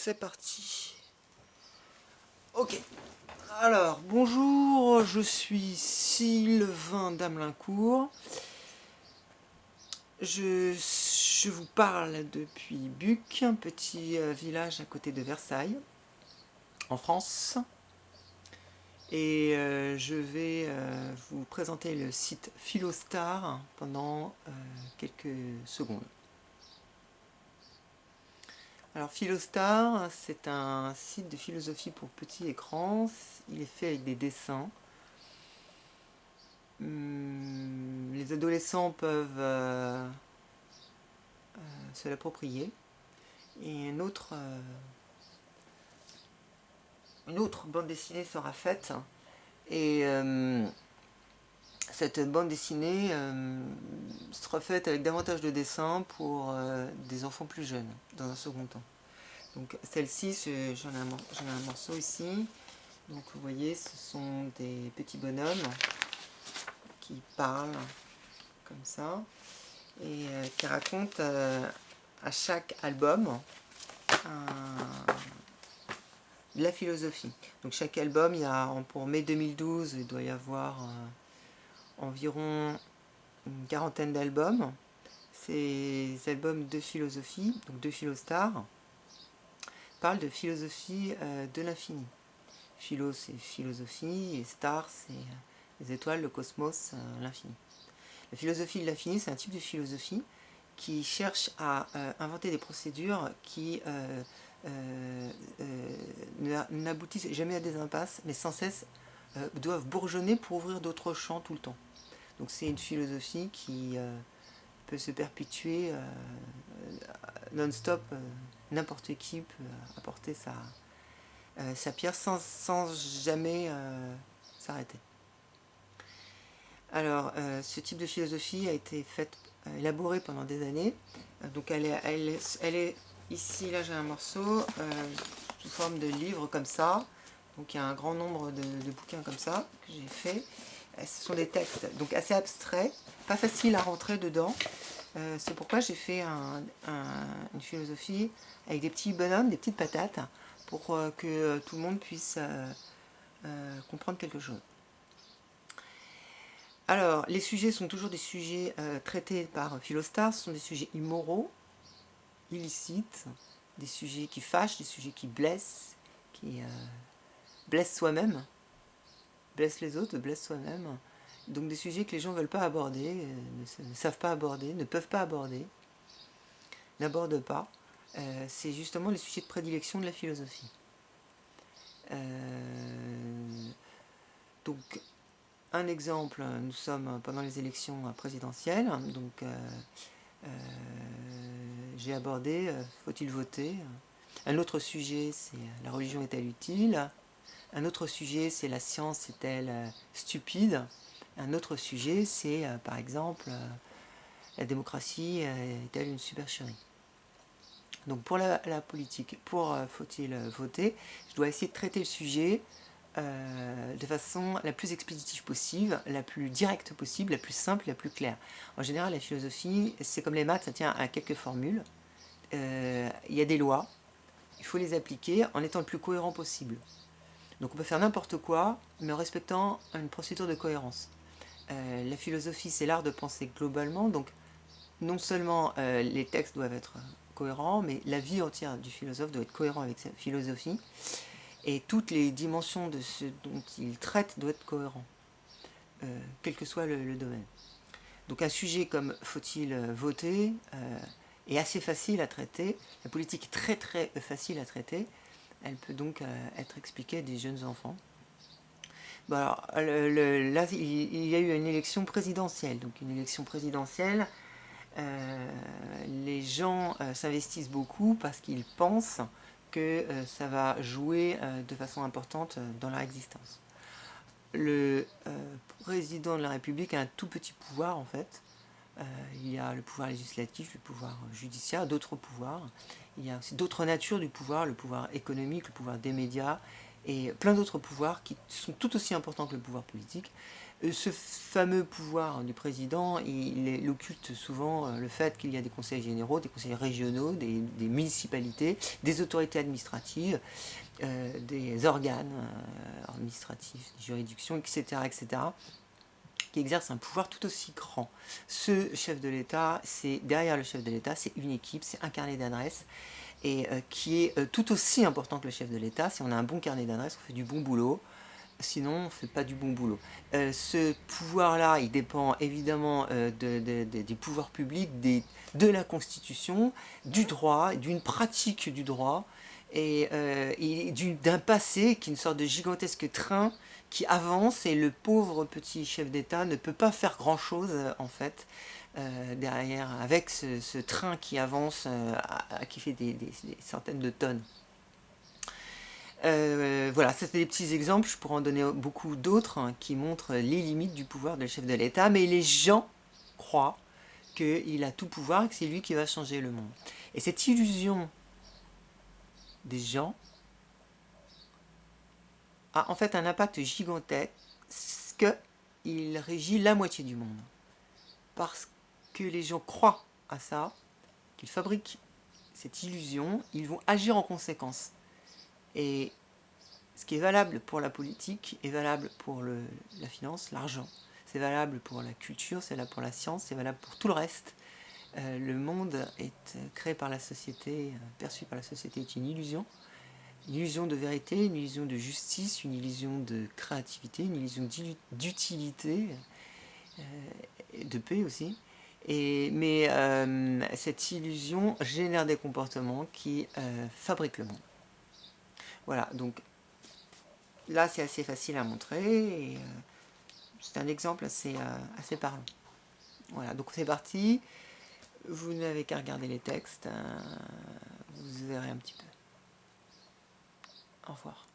c'est parti. Ok. Alors, bonjour, je suis Sylvain Damelincourt. Je vous parle depuis Buc, un petit village à côté de Versailles, en France. Et je vais vous présenter le site Philostar pendant quelques secondes. Alors Philostar, c'est un site de philosophie pour petit écran. Il est fait avec des dessins. Les adolescents peuvent se l'approprier. Et une autre bande dessinée sera faite. Et cette bande dessinée sera faite avec davantage de dessins pour des enfants plus jeunes, dans un second temps. Donc celle-ci, j'en ai un morceau ici. Donc vous voyez, ce sont des petits bonhommes qui parlent comme ça et qui racontent à chaque album de la philosophie. Donc chaque album, il y a, pour mai 2012, il doit y avoir environ une quarantaine d'albums. Ces albums de philosophie, donc de Philostar, parlent de philosophie de l'infini. Philo, c'est philosophie, et star, c'est les étoiles, le cosmos, l'infini. La philosophie de l'infini, c'est un type de philosophie qui cherche à inventer des procédures qui n'aboutissent jamais à des impasses, mais sans cesse doivent bourgeonner pour ouvrir d'autres champs tout le temps. Donc c'est une philosophie qui peut se perpétuer non-stop, n'importe qui peut apporter sa pierre sans jamais s'arrêter. Alors, ce type de philosophie a été élaborée pendant des années. Donc, elle est ici, là j'ai un morceau, sous forme de livre comme ça. Donc, il y a un grand nombre de bouquins comme ça que j'ai fait. Ce sont des textes donc assez abstraits, pas faciles à rentrer dedans. C'est pourquoi j'ai fait une philosophie avec des petits bonhommes, des petites patates, pour que tout le monde puisse comprendre quelque chose. Alors, les sujets sont toujours des sujets traités par Philostar, ce sont des sujets immoraux, illicites, des sujets qui fâchent, des sujets qui blessent soi-même, blessent les autres, blessent soi-même. Donc des sujets que les gens ne veulent pas aborder, ne savent pas aborder, ne peuvent pas aborder, n'abordent pas. C'est justement les sujets de prédilection de la philosophie. Donc, un exemple, nous sommes pendant les élections présidentielles, donc j'ai abordé faut-il voter. Un autre sujet, c'est la religion est-elle utile. Un autre sujet, c'est la science est-elle stupide. Un autre sujet, c'est par exemple la démocratie est-elle une supercherie. Donc pour la politique, pour faut-il voter, je dois essayer de traiter le sujet de façon la plus expéditive possible, la plus directe possible, la plus simple, la plus claire. En général, la philosophie, c'est comme les maths, ça tient à quelques formules. Il y a des lois, il faut les appliquer en étant le plus cohérent possible. Donc on peut faire n'importe quoi, mais en respectant une procédure de cohérence. La philosophie, c'est l'art de penser globalement, donc non seulement les textes doivent être cohérents, mais la vie entière du philosophe doit être cohérente avec sa philosophie. Et toutes les dimensions de ce dont il traite doivent être cohérentes, quel que soit le domaine. Donc un sujet comme faut-il voter est assez facile à traiter. La politique est très très facile à traiter. Elle peut donc être expliquée à des jeunes enfants. Bon alors, là, il y a eu une élection présidentielle. Donc une élection présidentielle, les gens s'investissent beaucoup parce qu'ils pensent que ça va jouer de façon importante dans leur existence. Le président de la République a un tout petit pouvoir en fait. Il y a le pouvoir législatif, le pouvoir judiciaire, d'autres pouvoirs. Il y a aussi d'autres natures du pouvoir, le pouvoir économique, le pouvoir des médias et plein d'autres pouvoirs qui sont tout aussi importants que le pouvoir politique. Ce fameux pouvoir du président, il occulte souvent le fait qu'il y a des conseils généraux, des conseils régionaux, des municipalités, des autorités administratives, des organes administratifs, des juridictions, etc., etc., qui exercent un pouvoir tout aussi grand. Ce chef de l'État, c'est derrière le chef de l'État, c'est une équipe, c'est un carnet d'adresses, et qui est tout aussi important que le chef de l'État. Si on a un bon carnet d'adresses, on fait du bon boulot. Sinon, on ne fait pas du bon boulot. Ce pouvoir-là, il dépend évidemment des pouvoirs publics, de la Constitution, du droit, d'une pratique du droit, et d'un passé qui est une sorte de gigantesque train qui avance, et le pauvre petit chef d'État ne peut pas faire grand-chose, en fait, derrière, avec ce train qui avance, qui fait des centaines de tonnes. Voilà, ça c'est des petits exemples, je pourrais en donner beaucoup d'autres, hein, qui montrent les limites du pouvoir de chef de l'État, mais les gens croient qu'il a tout pouvoir et que c'est lui qui va changer le monde. Et cette illusion des gens a en fait un impact gigantesque, qu'il régit la moitié du monde. Parce que les gens croient à ça, qu'ils fabriquent cette illusion, ils vont agir en conséquence. Et ce qui est valable pour la politique est valable pour la finance, l'argent. C'est valable pour la culture, c'est valable pour la science, c'est valable pour tout le reste. Le monde est créé par la société, perçu par la société est une illusion de vérité, une illusion de justice, une illusion de créativité, une illusion d'utilité, de paix aussi. Mais cette illusion génère des comportements qui fabriquent le monde. Voilà, donc là, c'est assez facile à montrer, et c'est un exemple assez parlant. Voilà, donc c'est parti. Vous n'avez qu'à regarder les textes, vous verrez un petit peu. Au revoir.